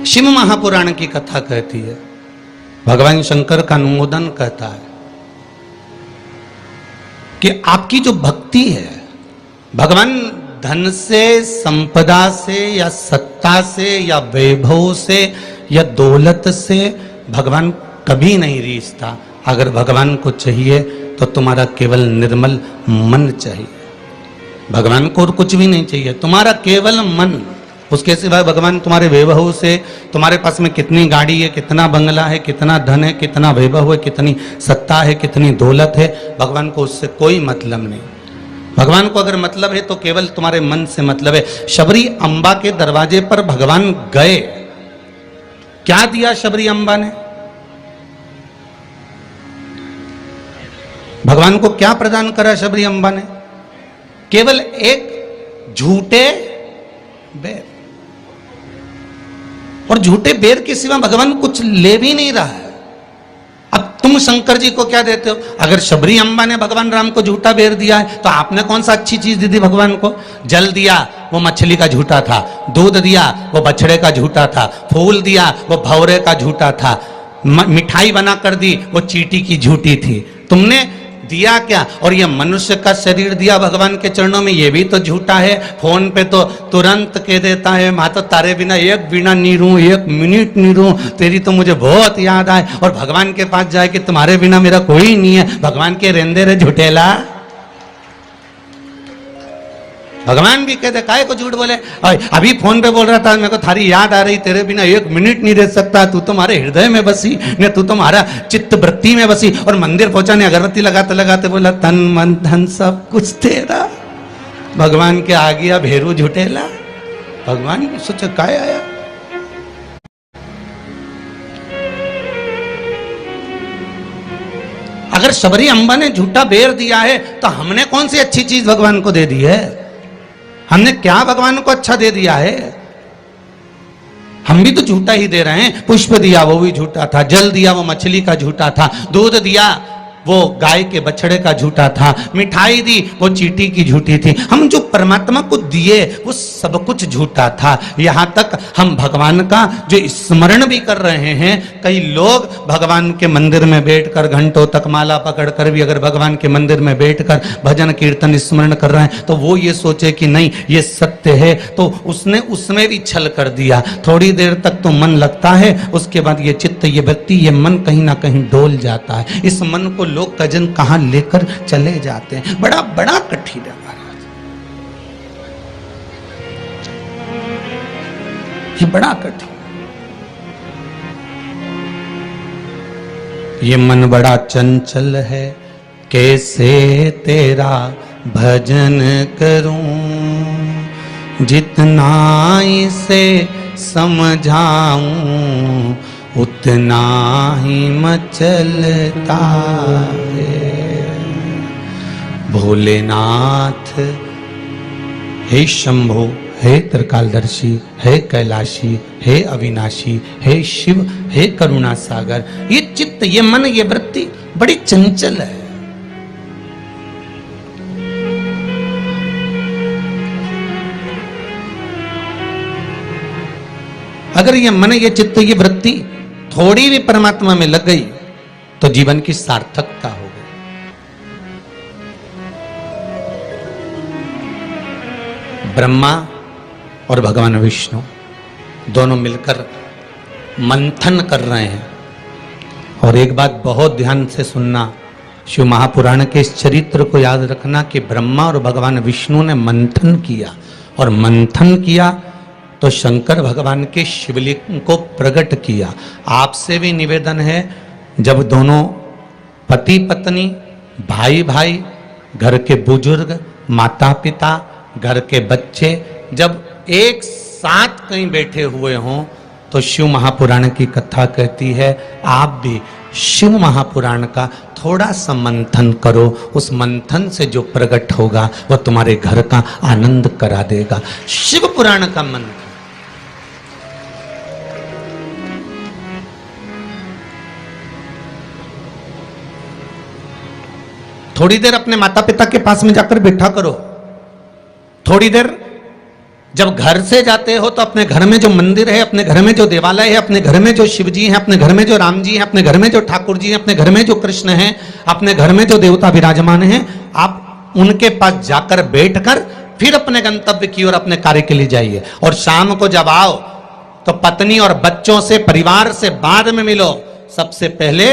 शिव महापुराण की कथा कहती है, भगवान शंकर का अनुमोदन कहता है कि आपकी जो भक्ति है, भगवान धन से, संपदा से या सत्ता से या वैभव से या दौलत से भगवान कभी नहीं रीझता। अगर भगवान को चाहिए तो तुम्हारा केवल निर्मल मन चाहिए, भगवान को और कुछ भी नहीं चाहिए, तुम्हारा केवल मन। उसके सिवाय भगवान तुम्हारे वैभव से, तुम्हारे पास में कितनी गाड़ी है, कितना बंगला है, कितना धन है, कितना वैभव है, कितनी सत्ता है, कितनी दौलत है, भगवान को उससे कोई मतलब नहीं। भगवान को अगर मतलब है तो केवल तुम्हारे मन से मतलब है। शबरी अम्बा के दरवाजे पर भगवान गए, क्या दिया शबरी अम्बा ने? भगवान को क्या प्रदान करा शबरी अम्बा ने? केवल एक झूठे बेर, और झूठे बेर के सिवा भगवान कुछ ले भी नहीं रहा है। अब तुम शंकर जी को क्या देते हो? अगर शबरी अम्बा ने भगवान राम को झूठा बेर दिया है तो आपने कौन सा अच्छी चीज दी थी भगवान को? जल दिया, वो मछली का झूठा था। दूध दिया, वो बछड़े का झूठा था। फूल दिया, वो भौरे का झूठा था। मिठाई बना कर दी, वो चींटी की झूठी थी। तुमने दिया क्या? और ये मनुष्य का शरीर दिया भगवान के चरणों में, ये भी तो झूठा है। फोन पे तो तुरंत कह देता है, माँ तो तारे बिना एक बिना नहीं रहूं, एक मिनट नहीं रहूं, तेरी तो मुझे बहुत याद आए। और भगवान के पास जाए कि तुम्हारे बिना मेरा कोई नहीं है। भगवान के रेंदे रे झूठेला। भगवान भी कहते काहे को झूठ बोले? अभी फोन पे बोल रहा था, मेरे को थारी याद आ रही, तेरे बिना एक मिनट नहीं रह सकता, तू तुम्हारे हृदय में बसी ने, तू तुम्हारा चित्त वृत्ति में बसी। और मंदिर पहुंचा ने अगरबत्ती लगाते लगाते बोला, तन मन धन सब कुछ तेरा। भगवान के आ गया भेरू झूठेला। भगवान भी सोचा काय आया। अगर शबरी अम्बा ने झूठा बेर दिया है तो हमने कौन सी अच्छी चीज भगवान को दे दी है? हमने क्या भगवान को अच्छा दे दिया है? हम भी तो झूठा ही दे रहे हैं। पुष्प दिया, वो भी झूठा था। जल दिया, वो मछली का झूठा था। दूध दिया, वो गाय के बछड़े का झूठा था। मिठाई दी, वो चींटी की झूठी थी। हम जो परमात्मा को दिए वो सब कुछ झूठा था। यहां तक हम भगवान का जो स्मरण भी कर रहे हैं, कई लोग भगवान के मंदिर में बैठकर घंटों तक माला पकड़कर भी अगर भगवान के मंदिर में बैठकर भजन कीर्तन स्मरण कर रहे हैं तो वो ये सोचे कि नहीं ये सत्य है, तो उसने उसमें भी छल कर दिया। थोड़ी देर तक तो मन लगता है, उसके बाद ये चित्त, ये वृत्ति, ये मन कहीं ना कहीं डोल जाता है। इस मन को लोग कजन कहां लेकर चले जाते हैं। बड़ा बड़ा कठिन है महाराज, ये बड़ा कठिन। ये मन बड़ा चंचल है, कैसे तेरा भजन करूं, जितना इसे समझाऊं उतना ही मचलता है। भोलेनाथ हे शंभो, हे त्रिकालदर्शी, हे कैलाशी, हे अविनाशी, हे शिव, हे करुणा सागर। ये चित्त, ये मन, ये वृत्ति बड़ी चंचल है। अगर ये मन, ये चित्त, ये वृत्ति थोड़ी भी परमात्मा में लग गई तो जीवन की सार्थकता हो गई। ब्रह्मा और भगवान विष्णु दोनों मिलकर मंथन कर रहे हैं। और एक बात बहुत ध्यान से सुनना, शिव महापुराण के इस चरित्र को याद रखना कि ब्रह्मा और भगवान विष्णु ने मंथन किया, और मंथन किया तो शंकर भगवान के शिवलिंग को प्रकट किया। आपसे भी निवेदन है, जब दोनों पति पत्नी, भाई भाई, घर के बुजुर्ग, माता पिता, घर के बच्चे जब एक साथ कहीं बैठे हुए हों तो शिव महापुराण की कथा कहती है आप भी शिव महापुराण का थोड़ा सा मंथन करो। उस मंथन से जो प्रकट होगा वह तुम्हारे घर का आनंद करा देगा। शिव पुराण का मंथन। थोड़ी देर अपने माता पिता के पास में जाकर बैठा करो, थोड़ी देर जब घर से जाते हो तो अपने घर में जो मंदिर है, अपने घर में जो देवालय है, अपने घर में जो शिव जी हैं, अपने घर में जो राम जी हैं, अपने घर में जो ठाकुर जी हैं, अपने घर में जो कृष्ण हैं, अपने घर में जो देवता विराजमान हैं, आप उनके पास जाकर बैठकर फिर अपने गंतव्य की ओर अपने कार्य के लिए जाइए। और शाम को जब आओ तो पत्नी और बच्चों से, परिवार से बाद में मिलो। सबसे पहले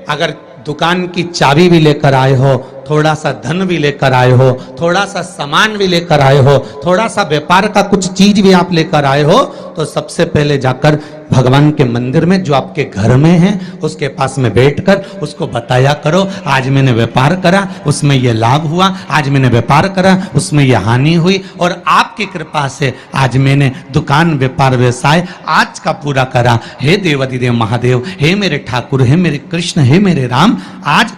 अगर दुकान की चाबी भी लेकर आए हो, थोड़ा सा धन भी लेकर आए हो, थोड़ा सा सामान भी लेकर आए हो, थोड़ा सा व्यापार का कुछ चीज भी आप लेकर आए हो, तो सबसे पहले जाकर भगवान के मंदिर में जो आपके घर में है उसके पास में बैठकर उसको बताया करो, आज मैंने व्यापार करा उसमें यह लाभ हुआ, आज मैंने व्यापार करा उसमें यह हानि हुई, और आपकी कृपा से आज मैंने दुकान, व्यापार, व्यवसाय आज का पूरा करा। हे देवाधिदेव महादेव, हे मेरे ठाकुर, हे मेरे कृष्ण, हे मेरे राम, आज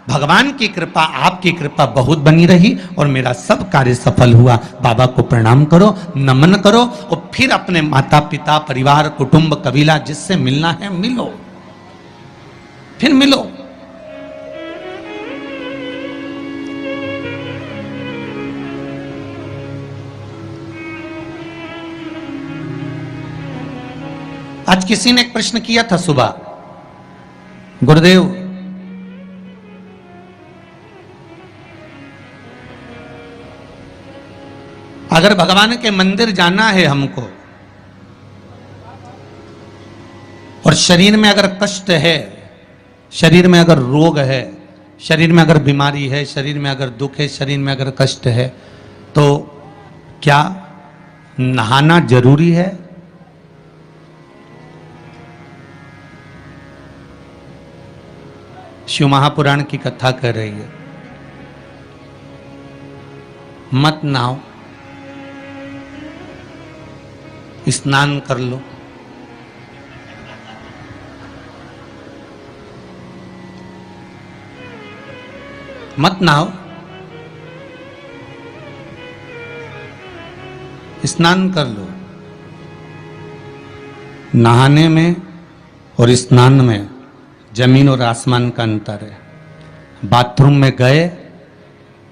भगवान की कृपा, आपकी कृपा बहुत बनी रही और मेरा सब कार्य सफल हुआ। बाबा को प्रणाम करो, नमन करो और फिर अपने माता पिता, परिवार, कुटुंब, कबीला जिससे मिलना है मिलो, फिर मिलो। आज किसी ने एक प्रश्न किया था सुबह, गुरुदेव अगर भगवान के मंदिर जाना है हमको और शरीर में अगर कष्ट है, शरीर में अगर रोग है, शरीर में अगर बीमारी है, शरीर में अगर दुख है, शरीर में अगर कष्ट है, तो क्या नहाना जरूरी है? शिव महापुराण की कथा कह रही है, मत नहाओ, स्नान कर लो। मत नहाओ, स्नान कर लो। नहाने में और स्नान में जमीन और आसमान का अंतर है। बाथरूम में गए,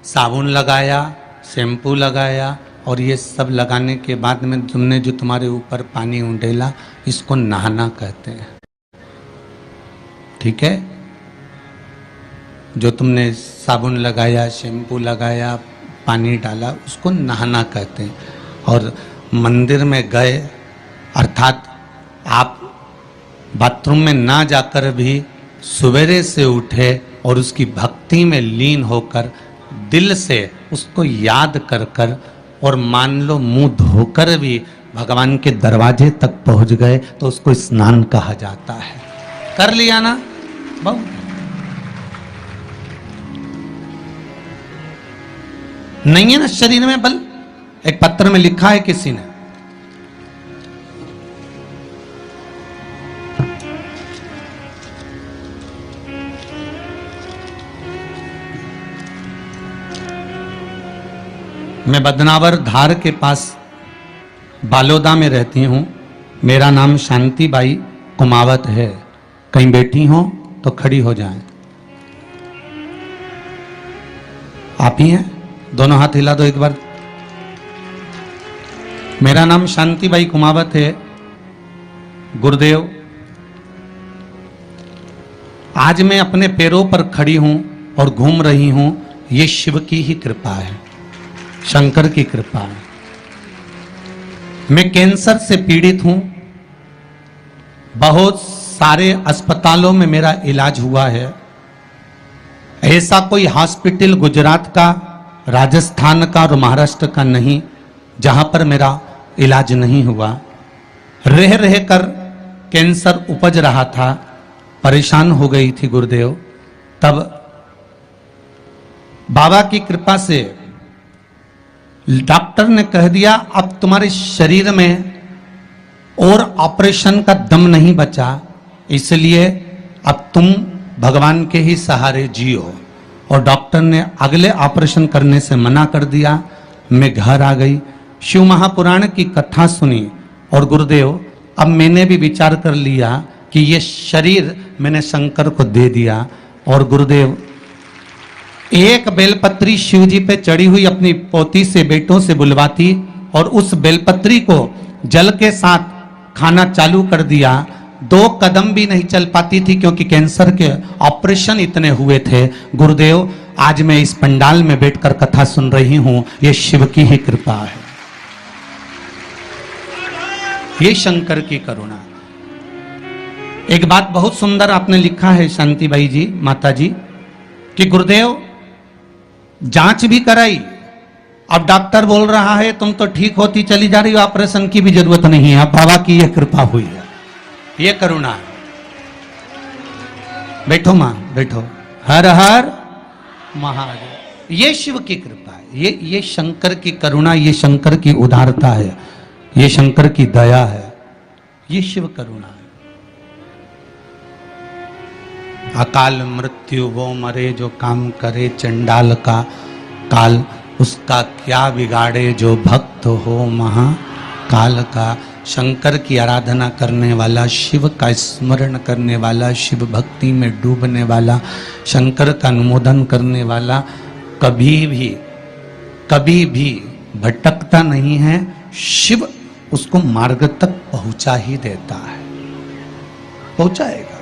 साबुन लगाया, शैम्पू लगाया और ये सब लगाने के बाद में तुमने जो तुम्हारे ऊपर पानी उंडेला, इसको नहाना कहते हैं। ठीक है? जो तुमने साबुन लगाया, शैम्पू लगाया, पानी डाला, उसको नहाना कहते हैं। और मंदिर में गए अर्थात आप बाथरूम में ना जाकर भी सवेरे से उठे और उसकी भक्ति में लीन होकर दिल से उसको याद कर कर और मान लो मुंह धोकर भी भगवान के दरवाजे तक पहुंच गए तो उसको स्नान कहा जाता है। कर लिया ना बहुत। नहीं है ना शरीर में बल? एक पत्र में लिखा है किसी ने, मैं बदनावर धार के पास बालोदा में रहती हूँ। मेरा नाम शांतिबाई कुमावत है। कहीं बैठी हो तो खड़ी हो जाएं। आप ही हैं? दोनों हाथ हिला दो एक बार। मेरा नाम शांतिबाई कुमावत है। गुरुदेव, आज मैं अपने पैरों पर खड़ी हूं और घूम रही हूं, ये शिव की ही कृपा है, शंकर की कृपा है। मैं कैंसर से पीड़ित हूं। बहुत सारे अस्पतालों में मेरा इलाज हुआ है। ऐसा कोई हॉस्पिटल गुजरात का, राजस्थान का और महाराष्ट्र का नहीं जहां पर मेरा इलाज नहीं हुआ। रह रह कर कैंसर उपज रहा था, परेशान हो गई थी गुरुदेव। तब बाबा की कृपा से डॉक्टर ने कह दिया अब तुम्हारे शरीर में और ऑपरेशन का दम नहीं बचा, इसलिए अब तुम भगवान के ही सहारे जियो। और डॉक्टर ने अगले ऑपरेशन करने से मना कर दिया। मैं घर आ गई, शिव महापुराण की कथा सुनी और गुरुदेव अब मैंने भी विचार कर लिया कि ये शरीर मैंने शंकर को दे दिया। और गुरुदेव एक बेलपत्री शिव जी पे चढ़ी हुई अपनी पोती से, बेटों से बुलवाती और उस बेलपत्री को जल के साथ खाना चालू कर दिया, 2 कदम भी नहीं चल पाती थी क्योंकि कैंसर के ऑपरेशन इतने हुए थे। गुरुदेव, आज मैं इस पंडाल में बैठकर कथा सुन रही हूं, ये शिव की ही कृपा है, ये शंकर की करुणा। एक बात बहुत सुंदर आपने लिखा है शांतिबाई जी, माता जी, कि गुरुदेव जांच भी कराई, अब डॉक्टर बोल रहा है तुम तो ठीक होती चली जा रही हो, ऑपरेशन की भी जरूरत नहीं है, अब बाबा की यह कृपा हुई है, ये करुणा है। बैठो मां, बैठो। हर हर महादेव। ये शिव की कृपा है, ये शंकर की करुणा, ये शंकर की उदारता है, ये शंकर की दया है, ये शिव करुणा है। अकाल मृत्यु वो मरे जो काम करे, चंडाल का काल उसका क्या बिगाड़े, जो भक्त हो महाकाल का। शंकर की आराधना करने वाला, शिव का स्मरण करने वाला, शिव भक्ति में डूबने वाला, शंकर का अनुमोदन करने वाला कभी भी भटकता नहीं है। शिव उसको मार्ग तक पहुंचा ही देता है, पहुंचाएगा।